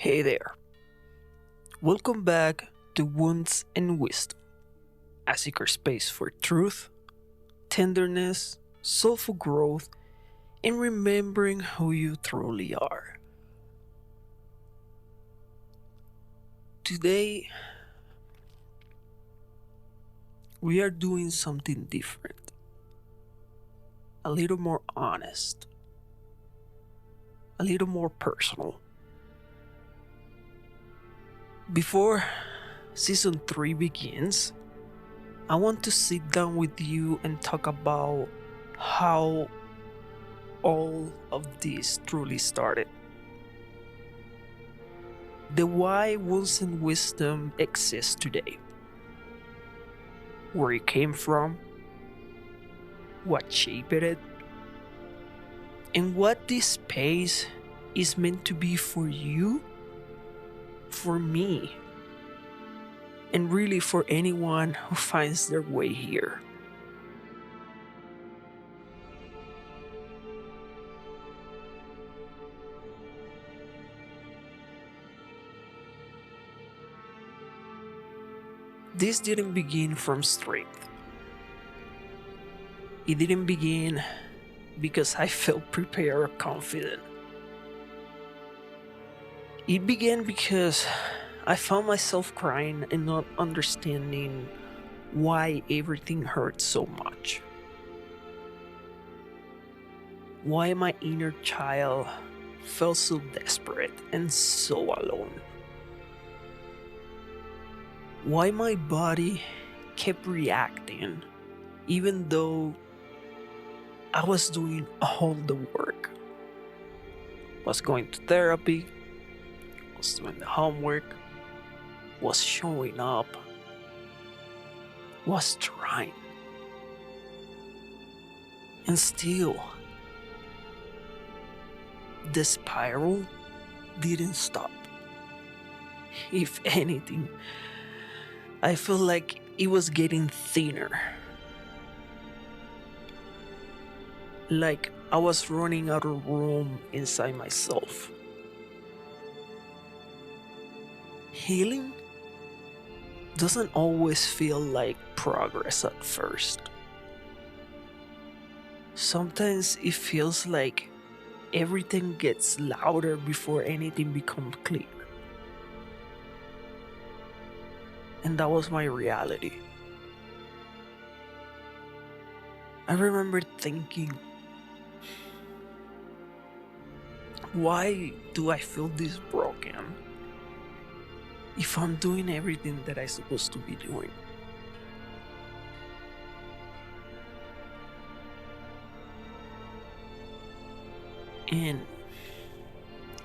Hey there, welcome back to Wounds and Wisdom, a secret space for truth, tenderness, soulful growth, and remembering who you truly are. Today, we are doing something different, a little more honest, a little more personal. Before season 3 begins, I want to sit down with you and talk about how all of this truly started. The why Wounds and Wisdom exists today. Where it came from, what shaped it, and what this space is meant to be for you, for me, and really for anyone who finds their way here. This didn't begin from strength. It didn't begin because I felt prepared or confident. It began because I found myself crying and not understanding why everything hurt so much. Why my inner child felt so desperate and so alone. Why my body kept reacting even though I was doing all the work. Was going to therapy, was doing the homework, was showing up, was trying. And still, the spiral didn't stop. If anything, I felt like it was getting thinner. Like I was running out of room inside myself. Healing doesn't always feel like progress at first. Sometimes it feels like everything gets louder before anything becomes clear. And that was my reality. I remember thinking, why do I feel this broken if I'm doing everything that I'm supposed to be doing? And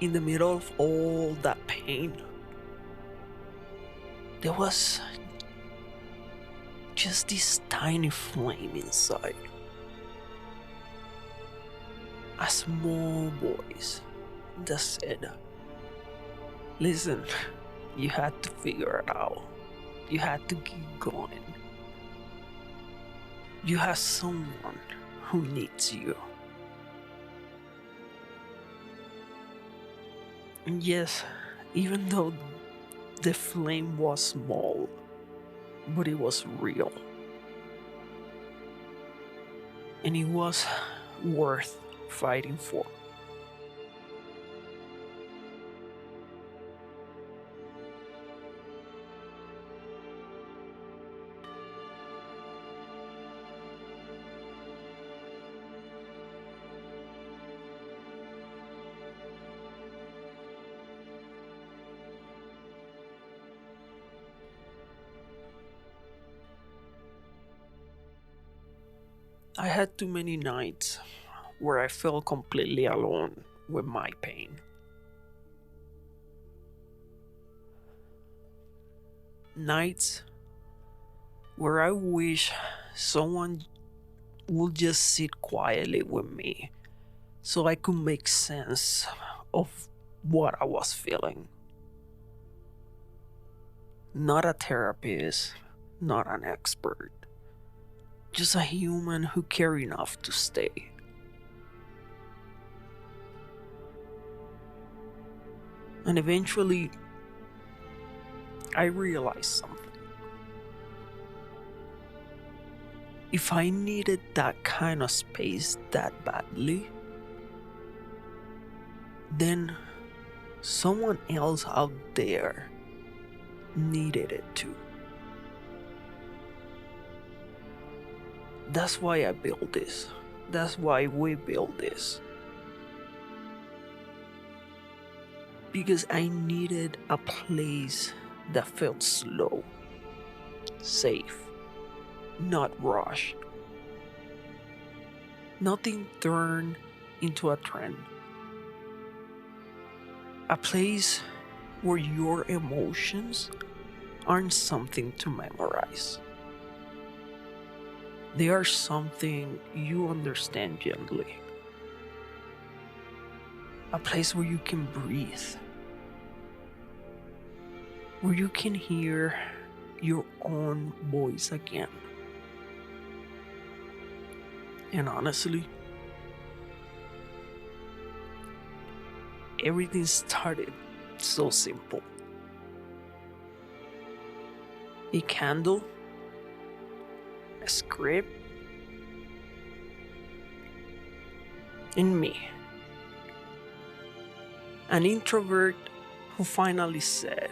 in the middle of all that pain, there was just this tiny flame inside. A small voice that said, listen, you had to figure it out. You had to keep going. You have someone who needs you. And yes, even though the flame was small, but it was real. And it was worth fighting for. I had too many nights where I felt completely alone with my pain. Nights where I wish someone would just sit quietly with me so I could make sense of what I was feeling. Not a therapist, not an expert, just a human who cared enough to stay. And eventually, I realized something. If I needed that kind of space that badly, then someone else out there needed it too. That's why I built this. That's why we built this. Because I needed a place that felt slow, safe, not rushed. Nothing turned into a trend. A place where your emotions aren't something to memorize. They are something you understand gently. A place where you can breathe. Where you can hear your own voice again. And honestly, everything started so simple. A candle, a script, and me. An introvert who finally said,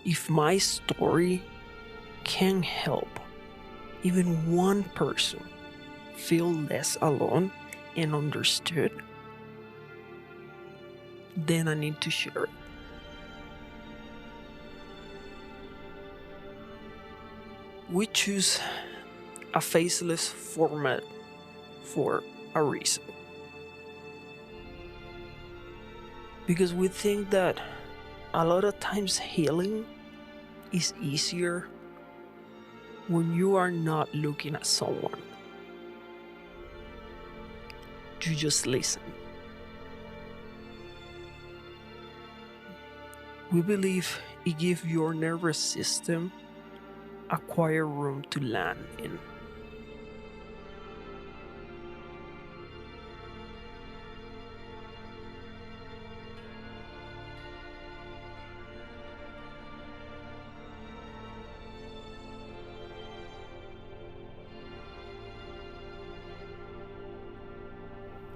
if my story can help even one person feel less alone and understood, then I need to share it. We choose a faceless format for a reason. Because we think that a lot of times healing is easier when you are not looking at someone. You just listen. We believe it gives your nervous system a quiet room to land in.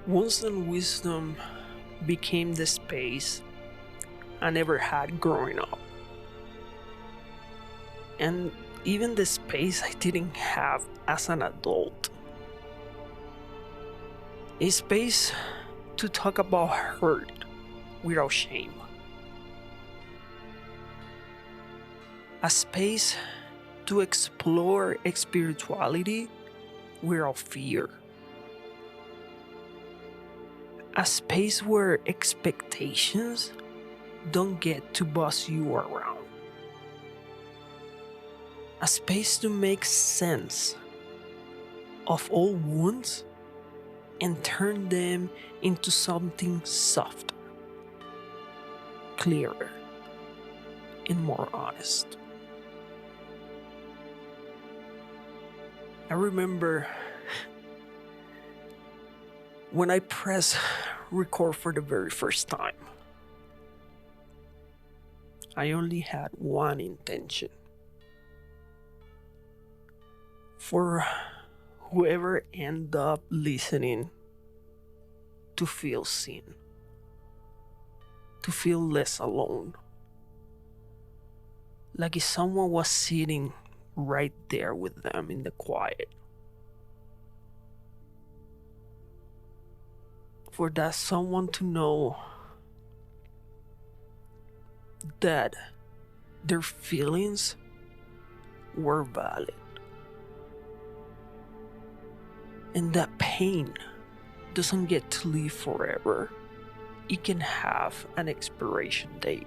Once and wisdom became the space I never had growing up. And even the space I didn't have as an adult. A space to talk about hurt without shame. A space to explore spirituality without fear. A space where expectations don't get to boss you around. A space to make sense of all wounds and turn them into something softer, clearer, and more honest. I remember when I pressed record for the very first time, I only had one intention. For whoever ended up listening to feel seen, to feel less alone. Like if someone was sitting right there with them in the quiet. For that someone to know that their feelings were valid. And that pain doesn't get to live forever. It can have an expiration date.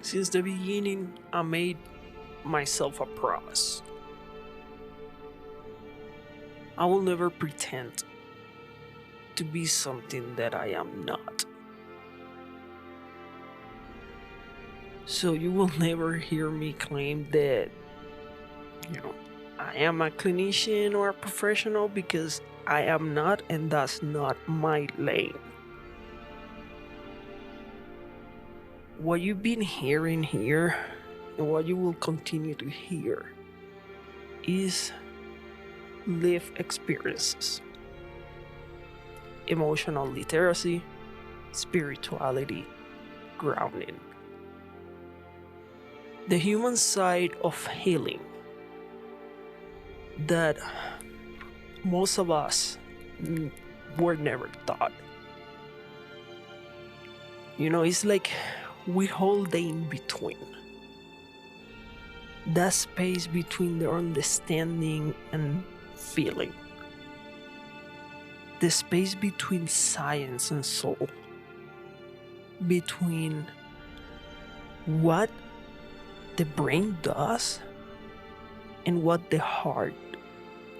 Since the beginning, I made myself a promise. I will never pretend to be something that I am not. So you will never hear me claim that, you know, I am a clinician or a professional, because I am not, and that's not my lane. What you've been hearing here and what you will continue to hear is lived experiences, emotional literacy, spirituality, grounding. The human side of healing that most of us were never taught. It's like we hold the in between. That space between the understanding and feeling. The space between science and soul. Between what the brain does and what the heart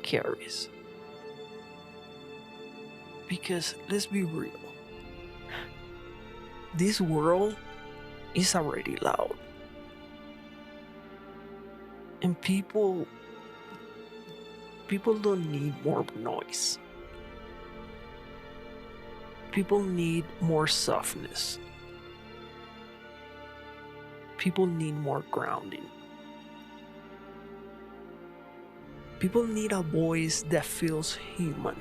carries. Because let's be real, this world is already loud. And people don't need more noise. People need more softness. People need more grounding. People need a voice that feels human,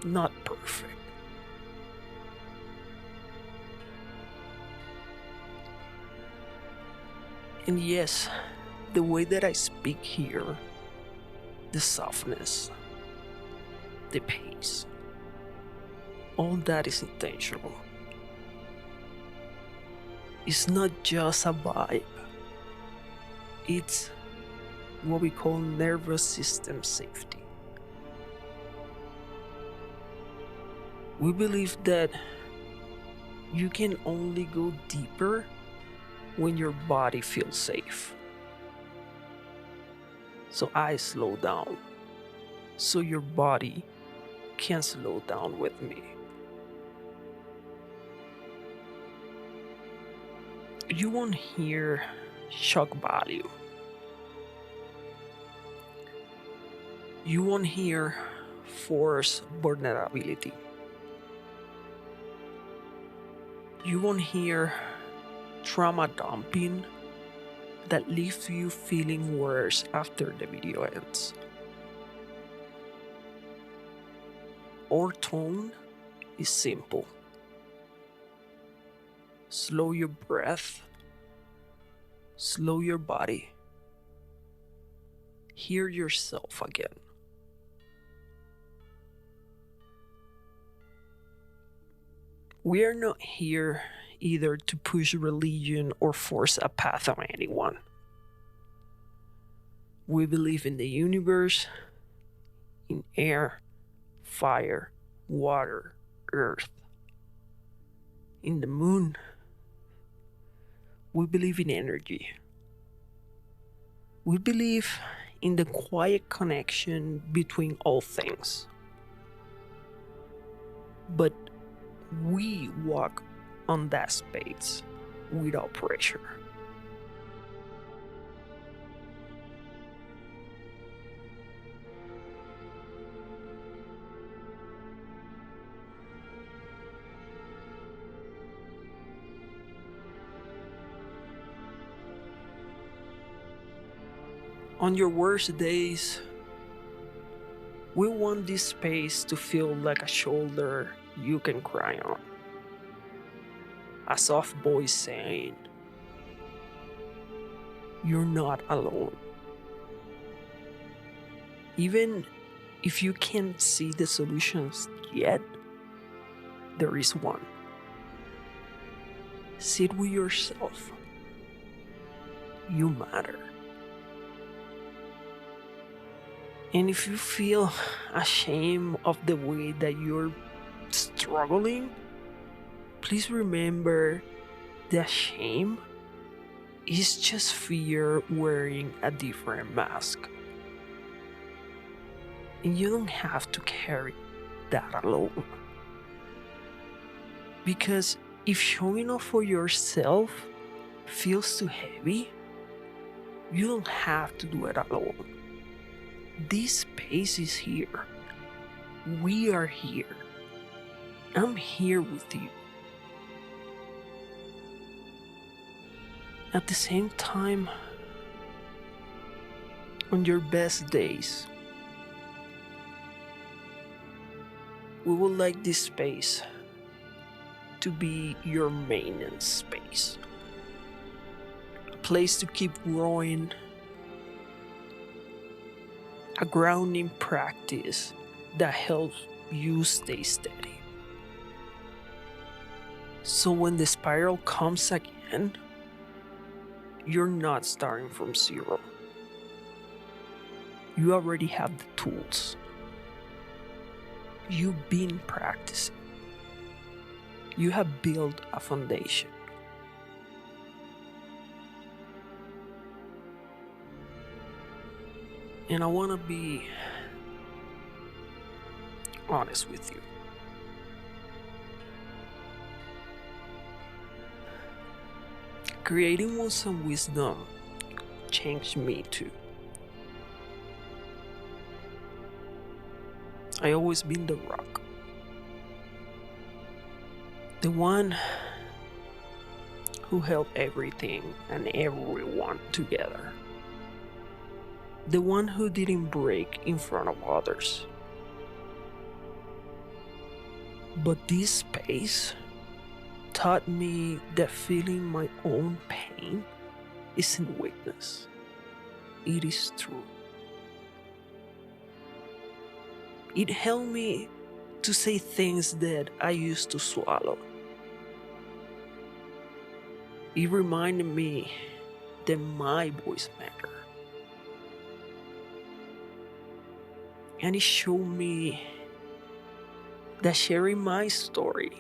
not perfect. And yes, the way that I speak here, the softness, the pace, all that is intentional. It's not just a vibe. It's what we call nervous system safety. We believe that you can only go deeper when your body feels safe. So I slow down, so your body can slow down with me. You won't hear shock value. You won't hear forced vulnerability. You won't hear trauma dumping that leaves you feeling worse after the video ends. Our tone is simple. Slow your breath. Slow your body. Hear yourself again. We are not here either to push religion or force a path on anyone. We believe in the universe, in air, fire, water, earth, in the moon. We believe in energy. We believe in the quiet connection between all things. But we walk on that space without pressure. On your worst days, we want this space to feel like a shoulder you can cry on. A soft voice saying, "You're not alone." Even if you can't see the solutions yet, there is one. Sit with yourself. You matter. And if you feel ashamed of the way that you're struggling, please remember that shame is just fear wearing a different mask. And you don't have to carry that alone. Because if showing up for yourself feels too heavy, you don't have to do it alone. This space is here. We are here. I'm here with you. At the same time, on your best days, we would like this space to be your maintenance space. A place to keep growing, a grounding practice that helps you stay steady. So when the spiral comes again, you're not starting from zero. You already have the tools. You've been practicing. You have built a foundation. And I want to be honest with you. Creating Wounds and Wisdom changed me too. I always been the rock. The one who held everything and everyone together. The one who didn't break in front of others. But this space taught me that feeling my own pain isn't weakness. It is true. It helped me to say things that I used to swallow. It reminded me that my voice mattered. And it showed me that sharing my story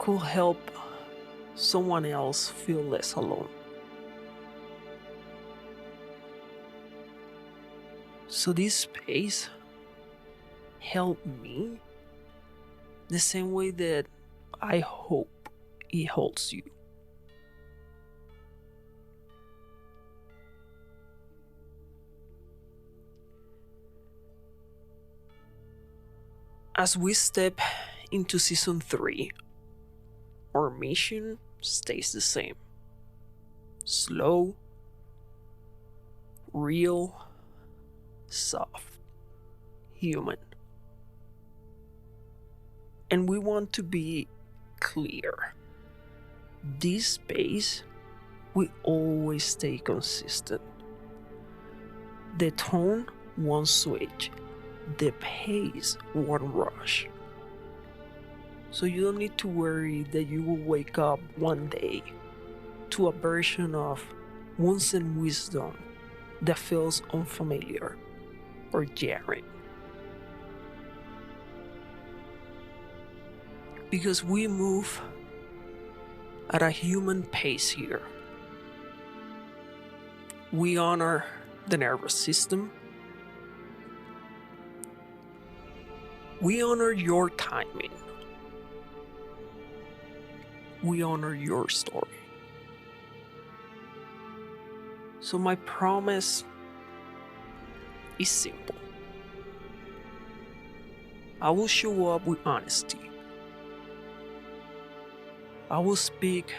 could help someone else feel less alone. So this space helped me the same way that I hope it holds you. As we step into season 3, our mission stays the same. Slow, real, soft, human. And we want to be clear. This space will always stay consistent. The tone won't switch. The pace won't rush. So you don't need to worry that you will wake up one day to a version of Wounds and Wisdom that feels unfamiliar or jarring. Because we move at a human pace here. We honor the nervous system. We honor your timing. We honor your story. So my promise is simple. I will show up with honesty. I will speak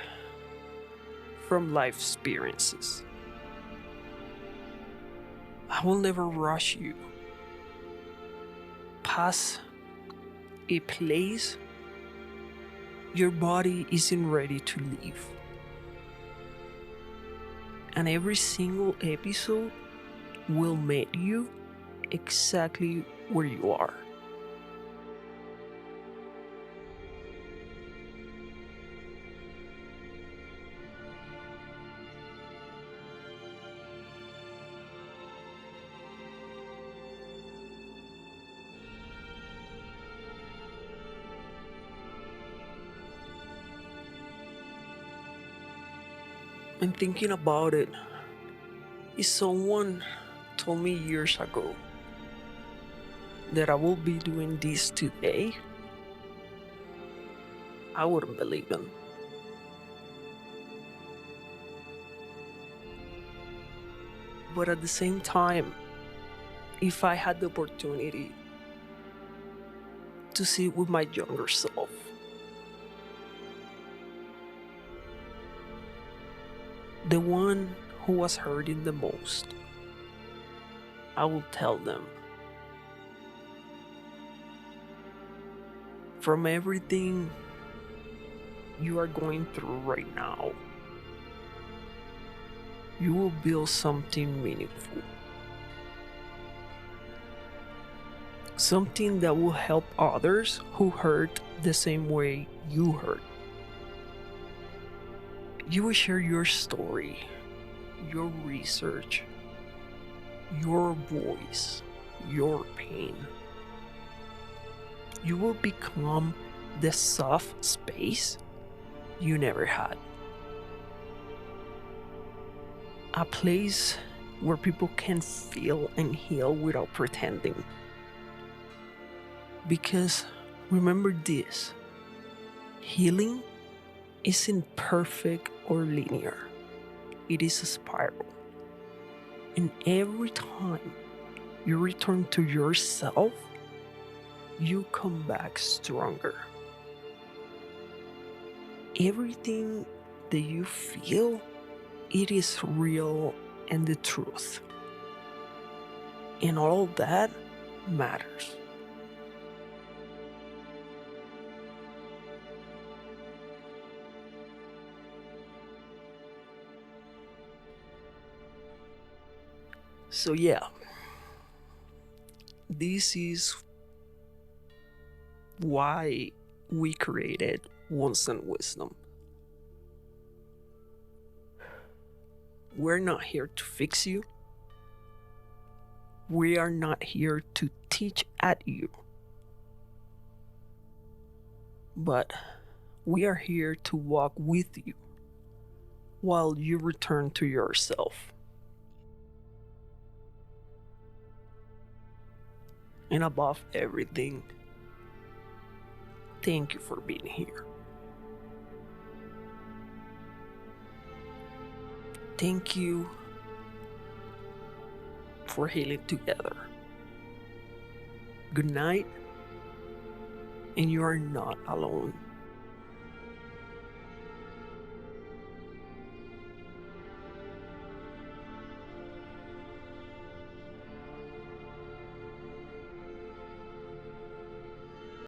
from life experiences. I will never rush you past a place your body isn't ready to leave. And every single episode will meet you exactly where you are. And thinking about it, if someone told me years ago that I will be doing this today, I wouldn't believe him. But at the same time, if I had the opportunity to sit with my younger self, the one who was hurting the most, I will tell them, from everything you are going through right now, you will build something meaningful. Something that will help others who hurt the same way you hurt. You will share your story, your research, your voice, your pain. You will become the soft space you never had. A place where people can feel and heal without pretending. Because remember this, healing isn't perfect or linear. It is a spiral. And every time you return to yourself, you come back stronger. Everything that you feel, it is real and the truth. And all that matters. So yeah, this is why we created Once and Wisdom. We're not here to fix you. We are not here to teach at you. But we are here to walk with you while you return to yourself. And above everything, thank you for being here. Thank you for healing together. Good night, and you are not alone.